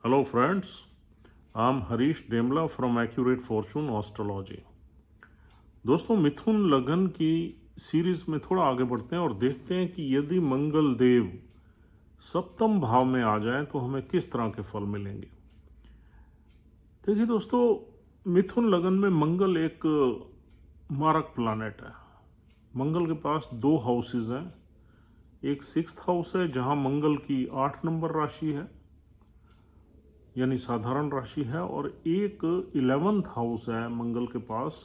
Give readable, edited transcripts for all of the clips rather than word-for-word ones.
Hello friends, I'm Harish Demla from Accurate Fortune Astrology। दोस्तों, मिथुन लगन की सीरीज में थोड़ा आगे बढ़ते हैं और देखते हैं कि यदि मंगल देव सप्तम भाव में आ जाएं तो हमें किस तरह के फल मिलेंगे। देखिए दोस्तों, मिथुन लगन में मंगल एक मारक प्लैनेट है। मंगल के पास दो हाउसेज हैं। एक 6th हाउस है जहां मंगल की 8 नंबर राशि है यानी साधारण राशि है, और एक 11th हाउस है मंगल के पास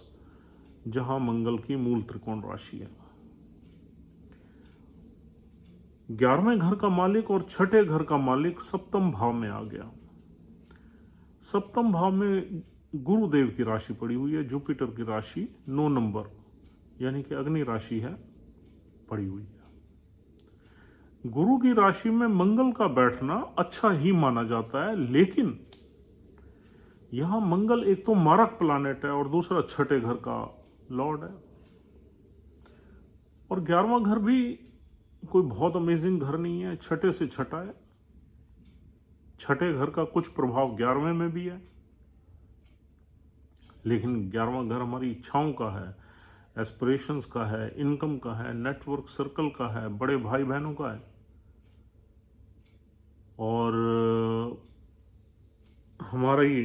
जहां मंगल की मूल त्रिकोण राशि है। 11वें घर का मालिक और छठे घर का मालिक सप्तम भाव में आ गया। सप्तम भाव में गुरुदेव की राशि पड़ी हुई है, जुपिटर की राशि 9 नंबर यानी कि अग्नि राशि है, पड़ी हुई है। गुरु की राशि में मंगल का बैठना अच्छा ही माना जाता है, लेकिन यहां मंगल एक तो मारक प्लैनेट है और दूसरा छठे घर का लॉर्ड है। और 11वां घर भी कोई बहुत अमेजिंग घर नहीं है, छठे से छठा है। छठे घर का कुछ प्रभाव 11वें में भी है, लेकिन 11वां घर हमारी इच्छाओं का है, एस्पिरेशंस का है, इनकम का है, नेटवर्क सर्कल का है, बड़े भाई बहनों का है। और हमारी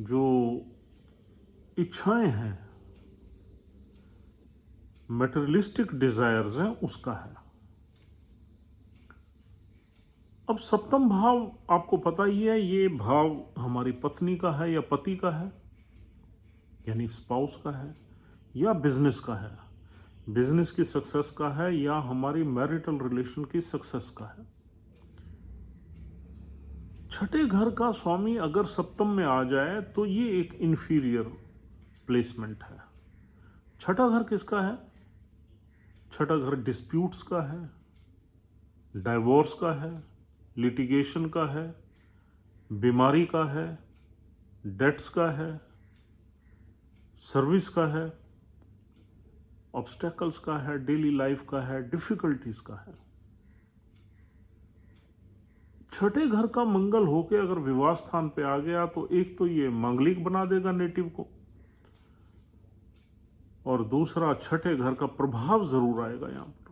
जो इच्छाएं हैं, मटेरियलिस्टिक डिजायर्स हैं, उसका है। अब सप्तम भाव आपको पता ही है, ये भाव हमारी पत्नी का है या पति का है यानी स्पाउस का है, या बिजनेस का है, बिजनेस की सक्सेस का है, या हमारी मैरिटल रिलेशन की सक्सेस का है। छठे घर का स्वामी अगर सप्तम में आ जाए तो ये एक इंफीरियर प्लेसमेंट है। छठा घर किसका है? छठा घर डिस्प्यूट्स का है, डाइवोर्स का है, लिटिगेशन का है, बीमारी का है, डेट्स का है, सर्विस का है, ऑब्स्टेकल्स का है, डेली लाइफ का है, डिफिकल्टीज का है। छठे घर का मंगल होके अगर विवाह स्थान पे आ गया तो एक तो ये मांगलिक बना देगा नेटिव को, और दूसरा छठे घर का प्रभाव जरूर आएगा यहां पर।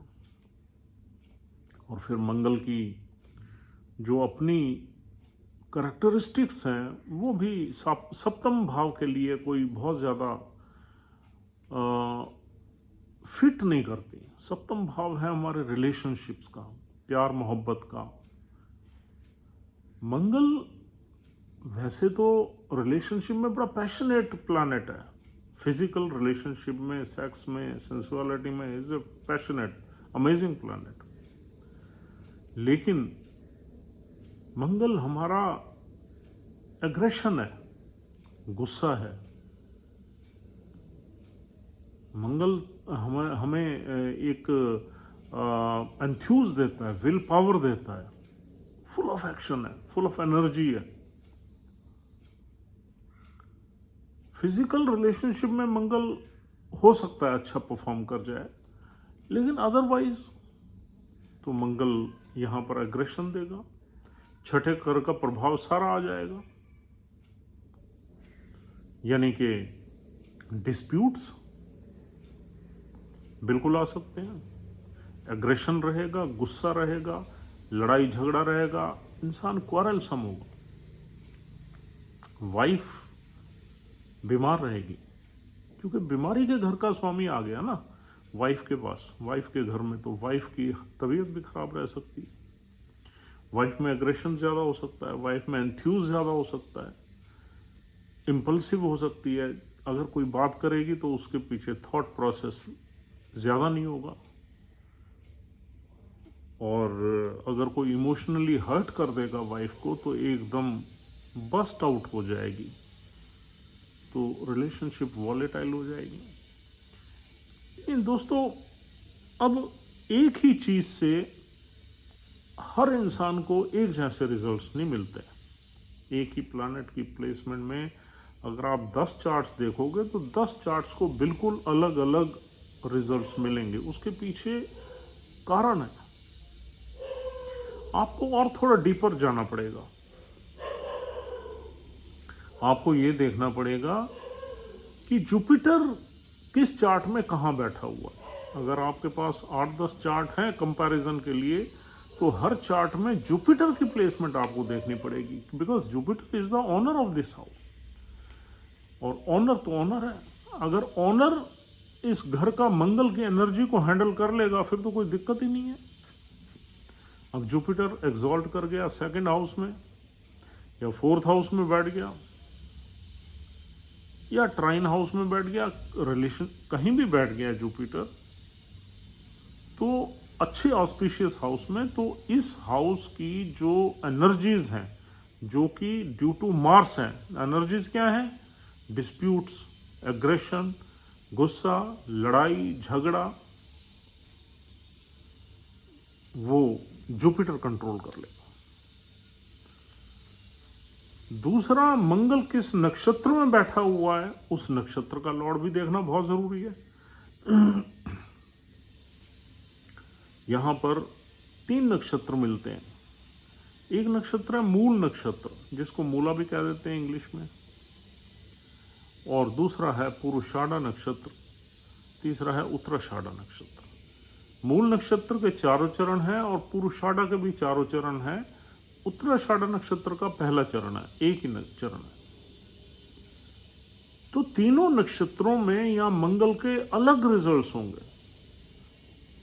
और फिर मंगल की जो अपनी करैक्टरिस्टिक्स हैं वो भी सप्तम भाव के लिए कोई बहुत ज़्यादा फिट नहीं करती। सप्तम भाव है हमारे रिलेशनशिप्स का, प्यार मोहब्बत का। मंगल वैसे तो रिलेशनशिप में बड़ा पैशनेट प्लैनेट है, फिजिकल रिलेशनशिप में, सेक्स में, सेंसुअलिटी में is a passionate amazing planet. लेकिन मंगल हमारा एग्रेशन है, गुस्सा है। मंगल हमें एक एंथ्यूज देता है, विल पावर देता है, फुल ऑफ एक्शन है, फुल ऑफ एनर्जी है। फिजिकल रिलेशनशिप में मंगल हो सकता है अच्छा परफॉर्म कर जाए, लेकिन अदरवाइज तो मंगल यहां पर एग्रेशन देगा, छठे घर का प्रभाव सारा आ जाएगा। यानी कि डिस्प्यूट्स बिल्कुल आ सकते हैं, एग्रेशन रहेगा, गुस्सा रहेगा, लड़ाई झगड़ा रहेगा, इंसान क्वारलसम होगा, वाइफ बीमार रहेगी, क्योंकि बीमारी के घर का स्वामी आ गया ना वाइफ के पास, वाइफ के घर में, तो वाइफ की तबीयत भी खराब रह सकती है। वाइफ में एग्रेशन ज़्यादा हो सकता है, वाइफ में एंथ्यूज ज़्यादा हो सकता है, इम्पल्सिव हो सकती है। अगर कोई बात करेगी तो उसके पीछे थॉट प्रोसेस ज़्यादा नहीं होगा, और अगर कोई इमोशनली हर्ट कर देगा वाइफ को तो एकदम बस्ट आउट हो जाएगी, तो रिलेशनशिप वॉलेटाइल हो जाएगी। लेकिन दोस्तों, अब एक ही चीज़ से हर इंसान को एक जैसे रिजल्ट्स नहीं मिलते। एक ही प्लैनेट की प्लेसमेंट में अगर आप 10 चार्ट्स देखोगे तो 10 चार्ट्स को बिल्कुल अलग अलग रिजल्ट्स मिलेंगे। उसके पीछे कारण है। आपको और थोड़ा डीपर जाना पड़ेगा। आपको ये देखना पड़ेगा कि जुपिटर किस चार्ट में कहाँ बैठा हुआ है। अगर आपके पास 8-10 चार्ट हैं कंपैरिजन के लिए, तो हर चार्ट में जुपिटर की प्लेसमेंट आपको देखनी पड़ेगी, because Jupiter is the owner of this house. और ओनर तो ओनर है। अगर ओनर इस घर का मंगल की एनर्जी को हैंडल कर लेगा, फिर तो कोई दिक्कत ही नहीं है। अब जुपिटर एग्जॉल्ट कर गया सेकंड हाउस में, या फोर्थ हाउस में बैठ गया, या ट्राइन हाउस में बैठ गया, रिलेशन कहीं भी बैठ गया जुपिटर, तो अच्छे ऑस्पिशियस हाउस में, तो इस हाउस की जो एनर्जीज हैं, जो कि ड्यू टू मार्स हैं, एनर्जीज क्या हैं? डिस्प्यूट्स, एग्रेशन, गुस्सा, लड़ाई झगड़ा, वो जुपिटर कंट्रोल कर लेगा। दूसरा, मंगल किस नक्षत्र में बैठा हुआ है, उस नक्षत्र का लॉर्ड भी देखना बहुत जरूरी है। यहां पर 3 नक्षत्र मिलते हैं। एक नक्षत्र है मूल नक्षत्र, जिसको मूला भी कह देते हैं इंग्लिश में, और दूसरा है पूर्वाषाढ़ा नक्षत्र, तीसरा है उत्तराषाढ़ा नक्षत्र। मूल नक्षत्र के 4 चरण हैं और पूर्वाषाढ़ा के भी 4 चरण हैं। उत्तराषाढ़ा नक्षत्र का पहला चरण है, एक ही चरण है। तो तीनों नक्षत्रों में या मंगल के अलग रिजल्ट्स होंगे,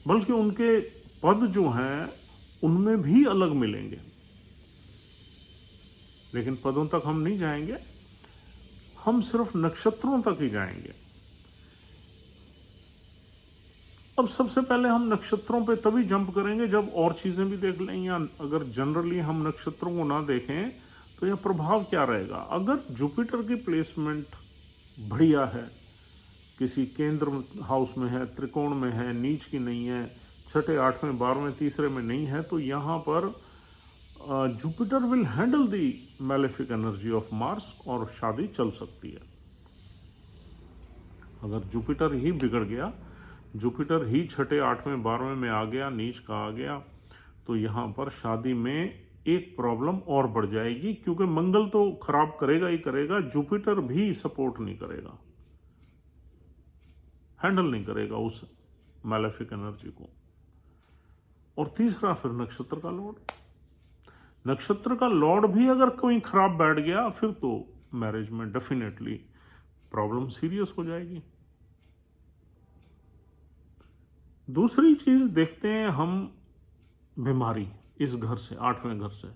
बल्कि उनके पद जो हैं उनमें भी अलग मिलेंगे। लेकिन पदों तक हम नहीं जाएंगे, हम सिर्फ नक्षत्रों तक ही जाएंगे। अब सबसे पहले हम नक्षत्रों पे तभी जंप करेंगे जब और चीजें भी देख लें, या अगर जनरली हम नक्षत्रों को ना देखें तो यह प्रभाव क्या रहेगा। अगर जुपिटर की प्लेसमेंट बढ़िया है, किसी केंद्र हाउस में है, त्रिकोण में है, नीच की नहीं है, छठे, 8वें, 12वें, तीसरे में नहीं है, तो यहाँ पर Jupiter will handle the malefic energy of Mars और शादी चल सकती है। अगर जुपिटर ही बिगड़ गया, जुपिटर ही छठे, 8वें, 12वें में आ गया, नीच का आ गया, तो यहाँ पर शादी में एक प्रॉब्लम और बढ़ जाएगी, क्योंकि मंगल तो खराब करेगा ही करेगा, जुपिटर भी सपोर्ट नहीं करेगा, हैंडल नहीं करेगा उस मैलेफिक एनर्जी को। और तीसरा, फिर नक्षत्र का लॉर्ड। नक्षत्र का लॉर्ड भी अगर कोई खराब बैठ गया, फिर तो मैरिज में डेफिनेटली प्रॉब्लम सीरियस हो जाएगी। दूसरी चीज देखते हैं हम, बीमारी इस घर से, 8वें घर से,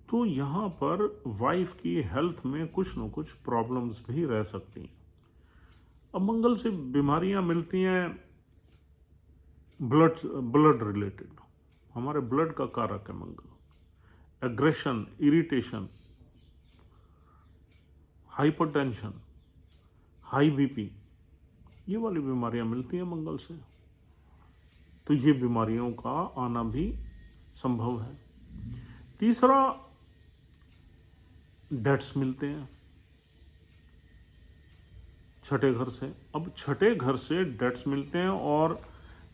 तो यहां पर वाइफ की हेल्थ में कुछ न कुछ प्रॉब्लम्स भी रह सकती हैं। अब मंगल से बीमारियां मिलती हैं ब्लड रिलेटेड, हमारे ब्लड का कारक है मंगल। Aggression, irritation, hypertension, high BP, ये वाली बीमारियां मिलती हैं मंगल से, तो ये बीमारियों का आना भी संभव है। तीसरा, डेट्स मिलते हैं छठे घर से। अब छठे घर से डेट्स मिलते हैं, और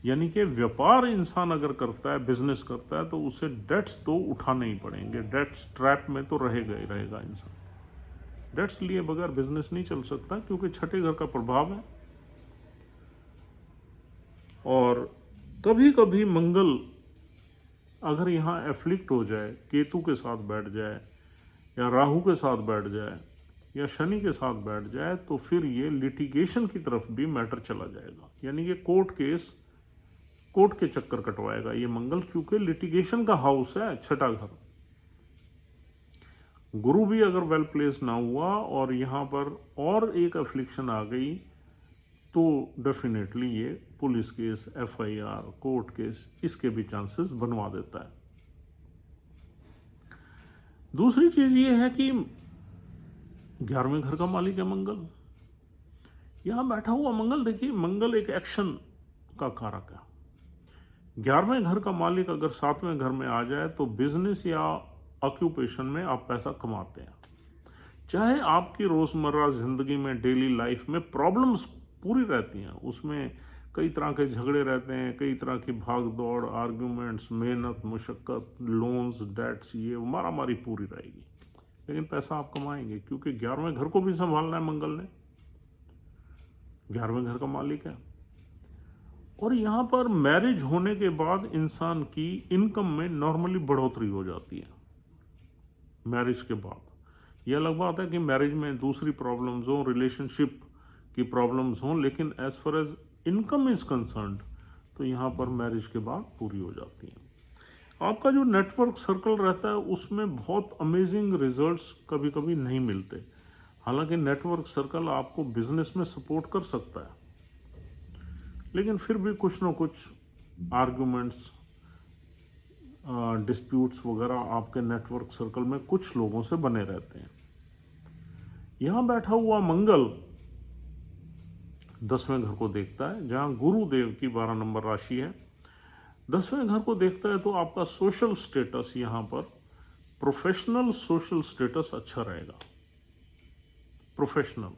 यानी कि व्यापार इंसान अगर करता है, बिजनेस करता है, तो उसे डेट्स तो उठाने ही पड़ेंगे। डेट्स ट्रैप में तो रहेगा ही रहेगा इंसान। डेट्स लिए बगैर बिजनेस नहीं चल सकता, क्योंकि छठे घर का प्रभाव है। और कभी कभी मंगल अगर यहाँ एफ्लिक्ट हो जाए, केतु के साथ बैठ जाए, या राहु के साथ बैठ जाए, या शनि के साथ बैठ जाए, तो फिर ये लिटिगेशन की तरफ भी मैटर चला जाएगा, यानी कि कोर्ट केस, कोर्ट के चक्कर कटवाएगा ये मंगल, क्योंकि लिटिगेशन का हाउस है छठा घर। गुरु भी अगर वेल प्लेस ना हुआ और यहाँ पर और एक एफ्लिक्शन आ गई, तो डेफिनेटली ये police case, FIR, court case, इसके भी चांसेस बनवा देता है। दूसरी चीज ये है कि 11वें घर का मालिक है मंगल। यहां बैठा हुआ मंगल, देखिए मंगल एक एक्शन का कारक है। 11वें घर का मालिक अगर 7वें घर में आ जाए, तो बिजनेस या ऑक्यूपेशन में आप पैसा कमाते हैं। चाहे आपकी रोजमर्रा जिंदगी में, डेली लाइफ में प्रॉब्लम्स पूरी रहती हैं, उसमें कई तरह के झगड़े रहते हैं, कई तरह की भाग दौड़, आर्ग्यूमेंट्स, मेहनत, मुशक्क़त, लोन्स, डेट्स, ये मारा मारी पूरी रहेगी। लेकिन पैसा आप कमाएंगे, क्योंकि 11वें घर को भी संभालना है मंगल ने, 11वें घर का मालिक है। और यहाँ पर मैरिज होने के बाद इंसान की इनकम में नॉर्मली बढ़ोतरी हो जाती है। मैरिज के बाद यह अलग बात है कि मैरिज में दूसरी प्रॉब्लम्स हों, रिलेशनशिप की प्रॉब्लम्स हों, लेकिन as far as income is concerned तो यहाँ पर मैरिज के बाद पूरी हो जाती है। आपका जो नेटवर्क सर्कल रहता है उसमें बहुत अमेजिंग रिजल्ट्स कभी कभी नहीं मिलते। हालांकि नेटवर्क सर्कल आपको बिजनेस में सपोर्ट कर सकता है, लेकिन फिर भी कुछ ना कुछ आर्ग्यूमेंट्स, डिस्प्यूट्स वगैरह आपके नेटवर्क सर्कल में कुछ लोगों से बने रहते हैं। यहाँ बैठा हुआ मंगल 10वें घर को देखता है, जहाँ गुरुदेव की 12 नंबर राशि है। 10वें घर को देखता है तो आपका सोशल स्टेटस, यहाँ पर प्रोफेशनल सोशल स्टेटस अच्छा रहेगा, प्रोफेशनल,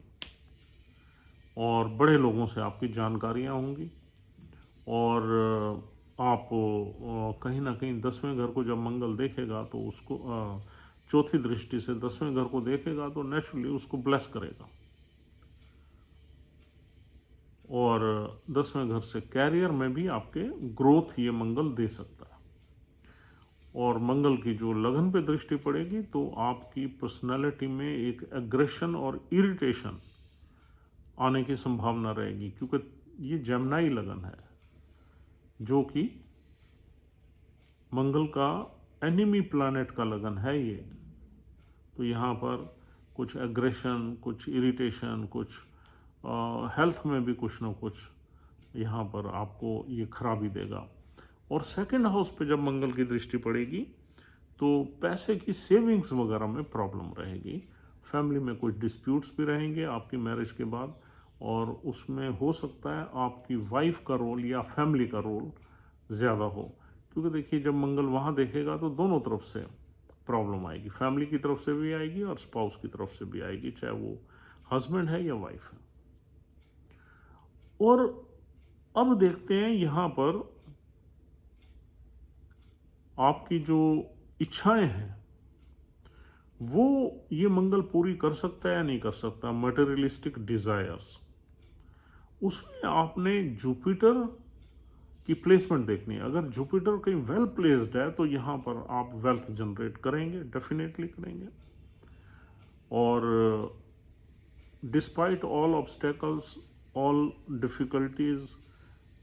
और बड़े लोगों से आपकी जानकारियाँ होंगी। और आप कहीं ना कहीं 10वें घर को जब मंगल देखेगा तो उसको चौथी दृष्टि से 10वें घर को देखेगा तो नेचुरली उसको ब्लेस करेगा। और 10वें घर से कैरियर में भी आपके ग्रोथ ये मंगल दे सकता है। और मंगल की जो लगन पे दृष्टि पड़ेगी तो आपकी पर्सनालिटी में एक एग्रेशन और इरिटेशन आने की संभावना रहेगी, क्योंकि ये जेमिनी लगन है जो कि मंगल का एनिमी प्लैनेट का लगन है ये। तो यहाँ पर कुछ एग्रेशन, कुछ इरिटेशन, कुछ हेल्थ में भी कुछ ना कुछ यहाँ पर आपको ये खराबी देगा। और सेकंड हाउस पे जब मंगल की दृष्टि पड़ेगी तो पैसे की सेविंग्स वगैरह में प्रॉब्लम रहेगी। फैमिली में कुछ डिस्प्यूट्स भी रहेंगे आपकी मैरिज के बाद, और उसमें हो सकता है आपकी वाइफ का रोल या फैमिली का रोल ज़्यादा हो, क्योंकि देखिए जब मंगल वहाँ देखेगा तो दोनों तरफ से प्रॉब्लम आएगी, फैमिली की तरफ से भी आएगी और स्पाउस की तरफ से भी आएगी, चाहे वो हस्बैंड है या वाइफ है। और अब देखते हैं यहाँ पर आपकी जो इच्छाएं हैं वो ये मंगल पूरी कर सकता है या नहीं कर सकता। मटेरियलिस्टिक डिजायर्स, उसमें आपने जुपिटर की प्लेसमेंट देखनी है। अगर जुपिटर कहीं वेल प्लेस्ड है तो यहाँ पर आप वेल्थ जनरेट करेंगे, डेफिनेटली करेंगे। और despite all obstacles, all difficulties,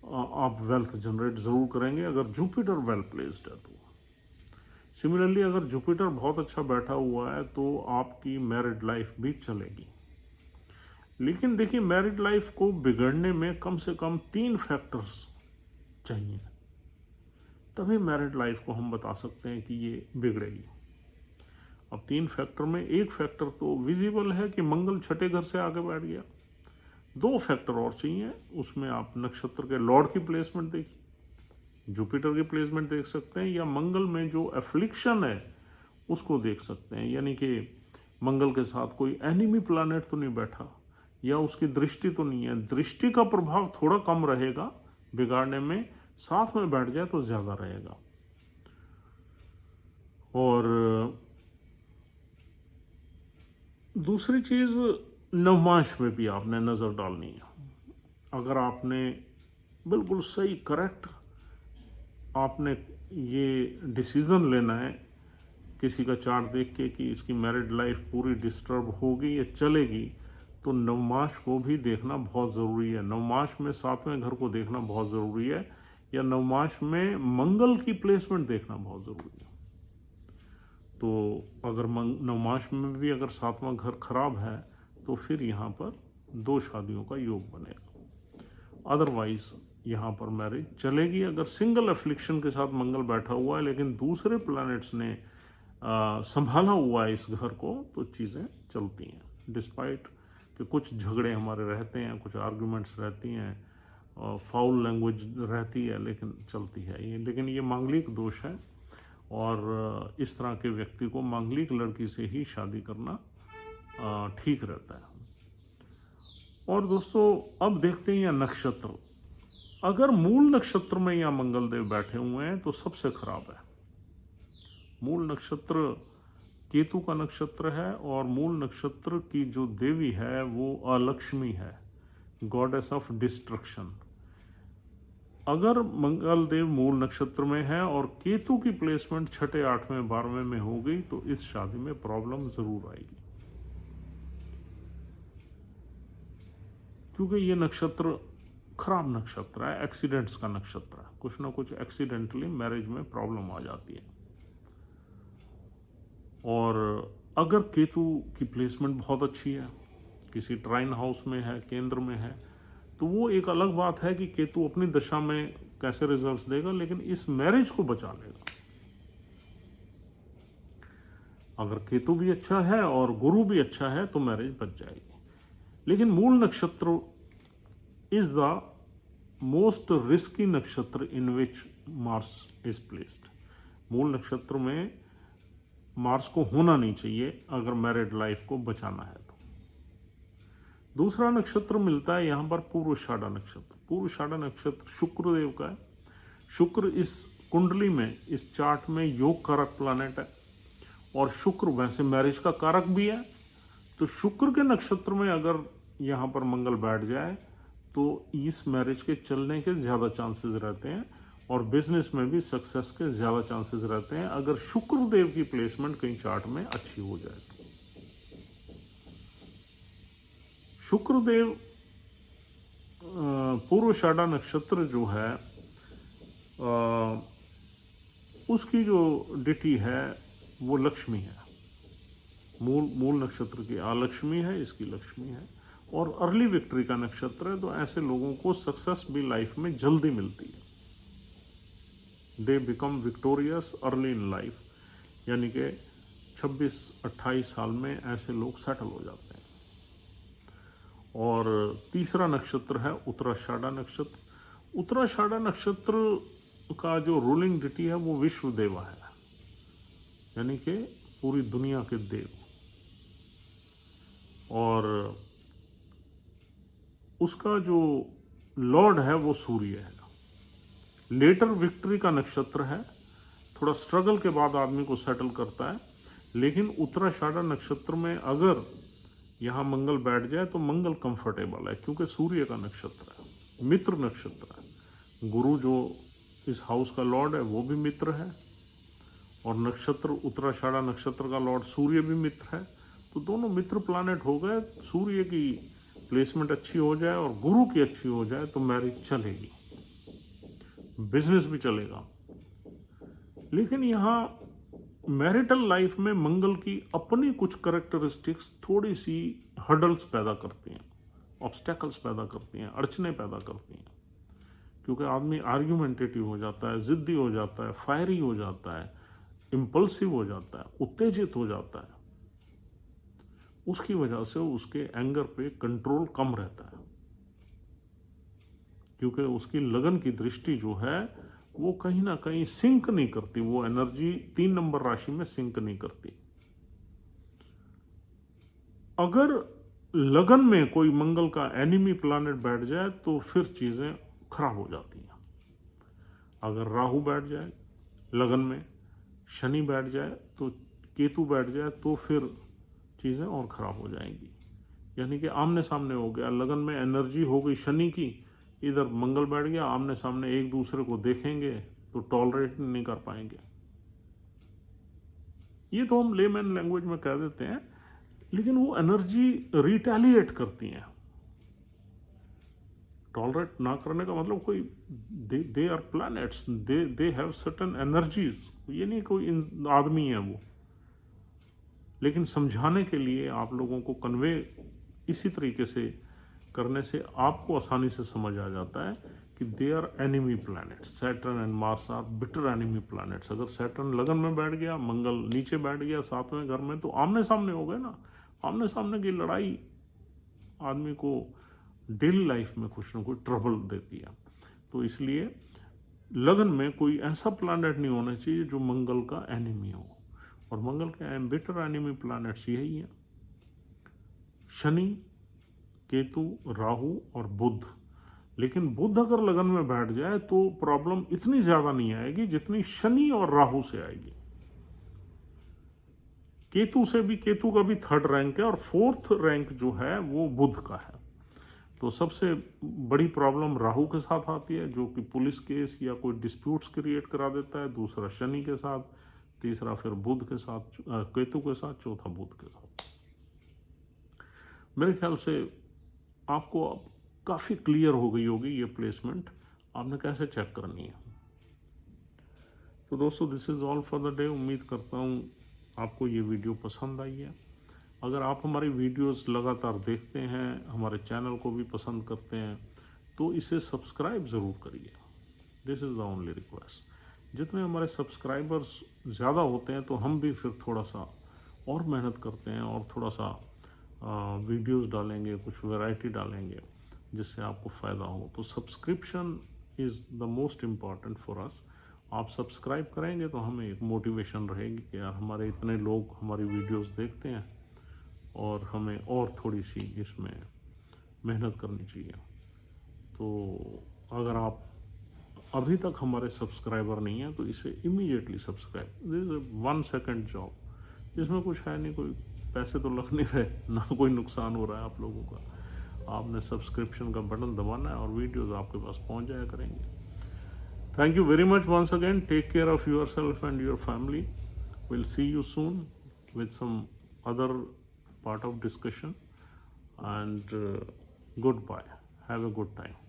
आप वेल्थ जनरेट ज़रूर करेंगे अगर जुपिटर वेल प्लेस्ड है तो। सिमिलरली अगर जुपिटर बहुत अच्छा बैठा हुआ है तो आपकी मैरिड लाइफ भी चलेगी। लेकिन देखिए मैरिड लाइफ को बिगड़ने में कम से कम 3 फैक्टर्स चाहिए, तभी मैरिड लाइफ को हम बता सकते हैं कि ये बिगड़ेगी। अब 3 फैक्टर में एक फैक्टर तो विजिबल है कि मंगल छठे घर से आगे बैठ गया। 2 फैक्टर और चाहिए, उसमें आप नक्षत्र के लॉर्ड की प्लेसमेंट देखिए, जुपिटर की प्लेसमेंट देख सकते हैं, या मंगल में जो एफ्लिक्शन है उसको देख सकते हैं। यानी कि मंगल के साथ कोई एनिमी प्लैनेट तो नहीं बैठा, या उसकी दृष्टि तो नहीं है। दृष्टि का प्रभाव थोड़ा कम रहेगा बिगाड़ने में, साथ में बैठ जाए तो ज़्यादा रहेगा। और दूसरी चीज़, नवमांश में भी आपने नज़र डालनी है। अगर आपने बिल्कुल सही करेक्ट आपने ये डिसीज़न लेना है किसी का चार्ट देख के कि इसकी मैरिड लाइफ पूरी डिस्टर्ब होगी या चलेगी, तो नवमांश को भी देखना बहुत ज़रूरी है। नवमांश में 7वें घर को देखना बहुत ज़रूरी है, या नवमांश में मंगल की प्लेसमेंट देखना बहुत ज़रूरी है। तो अगर नवमांश में भी अगर 7वां घर खराब है तो फिर यहाँ पर 2 शादियों का योग बनेगा। अदरवाइज यहाँ पर मैरिज चलेगी। अगर सिंगल एफ्लिक्शन के साथ मंगल बैठा हुआ है लेकिन दूसरे प्लैनेट्स ने संभाला हुआ है इस घर को, तो चीज़ें चलती हैं। डिस्पाइट कि कुछ झगड़े हमारे रहते हैं, कुछ आर्ग्यूमेंट्स रहती हैं, फाउल लैंग्वेज रहती है, लेकिन चलती है ये। लेकिन ये मांगलिक दोष है, और इस तरह के व्यक्ति को मांगलिक लड़की से ही शादी करना ठीक रहता है। और दोस्तों अब देखते हैं यह नक्षत्र। अगर मूल नक्षत्र में या मंगल देव बैठे हुए हैं तो सबसे खराब है। मूल नक्षत्र केतु का नक्षत्र है और मूल नक्षत्र की जो देवी है वो अलक्ष्मी है, गॉडेस ऑफ डिस्ट्रक्शन। अगर मंगल देव मूल नक्षत्र में है और केतु की प्लेसमेंट छठे, आठवें, 12वें में हो गई तो इस शादी में प्रॉब्लम जरूर आएगी, क्योंकि ये नक्षत्र खराब नक्षत्र है, एक्सीडेंट्स का नक्षत्र है। कुछ ना कुछ एक्सीडेंटली मैरिज में प्रॉब्लम आ जाती है। और अगर केतु की प्लेसमेंट बहुत अच्छी है, किसी ट्राइन हाउस में है, केंद्र में है, तो वो एक अलग बात है कि केतु अपनी दशा में कैसे रिजल्ट्स देगा, लेकिन इस मैरिज को बचा लेगा। अगर केतु भी अच्छा है और गुरु भी अच्छा है तो मैरिज बच जाएगी। लेकिन मूल नक्षत्र इज द मोस्ट रिस्की नक्षत्र इन विच मार्स इज प्लेस्ड। मूल नक्षत्र में मार्स को होना नहीं चाहिए अगर मैरिड लाइफ को बचाना है तो। दूसरा नक्षत्र मिलता है यहां पर पूर्वाषाढ़ा नक्षत्र। पूर्वाषाढ़ा नक्षत्र शुक्रदेव का है। शुक्र इस कुंडली में, इस चार्ट में योग कारक प्लैनेट है और शुक्र वैसे मैरिज का कारक भी है। तो शुक्र के नक्षत्र में अगर यहां पर मंगल बैठ जाए तो इस मैरिज के चलने के ज़्यादा चांसेस रहते हैं और बिजनेस में भी सक्सेस के ज़्यादा चांसेस रहते हैं अगर शुक्रदेव की प्लेसमेंट कहीं चार्ट में अच्छी हो जाए तो। शुक्रदेव पूर्वाषाढ़ा नक्षत्र जो है उसकी जो डिटी है वो लक्ष्मी है। मूल नक्षत्र की आलक्ष्मी है, इसकी लक्ष्मी है और अर्ली विक्ट्री का नक्षत्र है। तो ऐसे लोगों को सक्सेस भी लाइफ में जल्दी मिलती है। They become victorious early in life, यानी कि 26-28 साल में ऐसे लोग सेटल हो जाते हैं। और तीसरा नक्षत्र है उत्तराषाढ़ा नक्षत्र। उत्तराषाढ़ा नक्षत्र का जो रूलिंग डिटी है वो विश्व देवा है, यानी कि पूरी दुनिया के देव। और उसका जो लॉर्ड है वो सूर्य है। लेटर विक्ट्री का नक्षत्र है। थोड़ा स्ट्रगल के बाद आदमी को सेटल करता है। लेकिन उत्तराषाढ़ा नक्षत्र में अगर यहाँ मंगल बैठ जाए तो मंगल कंफर्टेबल है, क्योंकि सूर्य का नक्षत्र है, मित्र नक्षत्र है। गुरु जो इस हाउस का लॉर्ड है वो भी मित्र है और नक्षत्र उत्तराषाढ़ा नक्षत्र का लॉर्ड सूर्य भी मित्र है। तो दोनों मित्र प्लैनेट हो गए। सूर्य की प्लेसमेंट अच्छी हो जाए और गुरु की अच्छी हो जाए तो मैरिज चलेगी, बिजनेस भी चलेगा। लेकिन यहाँ मैरिटल लाइफ में मंगल की अपनी कुछ कैरेक्टरिस्टिक्स थोड़ी सी हर्डल्स पैदा करती हैं, ऑब्स्टेकल्स पैदा करती हैं, अड़चने पैदा करती हैं। क्योंकि आदमी आर्ग्यूमेंटेटिव हो जाता है, जिद्दी हो जाता है, फायरी हो जाता है, इम्पल्सिव हो जाता है, उत्तेजित हो जाता है। उसकी वजह से उसके एंगर पे कंट्रोल कम रहता है, क्योंकि उसकी लगन की दृष्टि जो है वो कहीं ना कहीं सिंक नहीं करती। वो एनर्जी 3 नंबर राशि में सिंक नहीं करती। अगर लगन में कोई मंगल का एनिमी प्लैनेट बैठ जाए तो फिर चीजें खराब हो जाती हैं। अगर राहु बैठ जाए लगन में, शनि बैठ जाए तो, केतु बैठ जाए तो फिर चीज़ें और ख़राब हो जाएंगी। यानी कि आमने सामने हो गया, लगन में एनर्जी हो गई शनि की, इधर मंगल बैठ गया, आमने सामने एक दूसरे को देखेंगे तो टॉलरेट नहीं कर पाएंगे। ये तो हम लेमैन लैंग्वेज में कह देते हैं, लेकिन वो एनर्जी रिटेलिएट करती हैं। टॉलरेट ना करने का मतलब कोई they are planets, they have certain energies. ये नहीं कोई आदमी है वो। लेकिन समझाने के लिए आप लोगों को कन्वे इसी तरीके से करने से आपको आसानी से समझ आ जाता है कि they are enemy planets. Saturn and Mars are bitter enemy planets. अगर सैटर्न लगन में बैठ गया, मंगल नीचे बैठ गया 7वें घर में, तो आमने सामने हो गए ना। आमने सामने की लड़ाई आदमी को डेली लाइफ में कुछ ना कुछ ट्रबल देती है। तो इसलिए लगन में कोई ऐसा प्लैनेट नहीं होना चाहिए जो मंगल का एनिमी हो। और मंगल के बिटर एनिमी प्लैनेट्स यही है, शनि, केतु, राहु और बुध। लेकिन बुध अगर लगन में बैठ जाए तो प्रॉब्लम इतनी ज्यादा नहीं आएगी जितनी शनि और राहु से आएगी। केतु का भी थर्ड रैंक है और फोर्थ रैंक जो है वो बुध का है। तो सबसे बड़ी प्रॉब्लम राहु के साथ आती है, जो कि पुलिस केस या कोई डिस्प्यूट्स क्रिएट करा देता है। दूसरा शनि के साथ, तीसरा फिर बुध के साथ, केतु के साथ, चौथा बुध के साथ। मेरे ख्याल से आपको अब काफ़ी क्लियर हो गई होगी ये प्लेसमेंट आपने कैसे चेक करनी है। तो दोस्तों, this is all for the day. उम्मीद करता हूँ आपको ये वीडियो पसंद आई है। अगर आप हमारी वीडियोस लगातार देखते हैं, हमारे चैनल को भी पसंद करते हैं, तो इसे सब्सक्राइब ज़रूर करिए। This is the only request. जितने हमारे सब्सक्राइबर्स ज़्यादा होते हैं तो हम भी फिर थोड़ा सा और मेहनत करते हैं और थोड़ा सा वीडियोस डालेंगे, कुछ वैरायटी डालेंगे जिससे आपको फ़ायदा हो। तो subscription is the most important for us. आप सब्सक्राइब करेंगे तो हमें एक मोटिवेशन रहेगी कि यार हमारे इतने लोग हमारी वीडियोस देखते हैं और हमें और थोड़ी सी इसमें मेहनत करनी चाहिए। तो अगर आप अभी तक हमारे सब्सक्राइबर नहीं हैं तो इसे immediately subscribe. This is 1 second job, इसमें कुछ है नहीं, कोई पैसे तो लग नहीं रहे, ना कोई नुकसान हो रहा है आप लोगों का। आपने सब्सक्रिप्शन का बटन दबाना है और वीडियोस आपके पास पहुंच जाया करेंगे। Thank you very much once again. Take care of yourself and your family. We'll see you soon with some other part of discussion. And goodbye. Have a good time.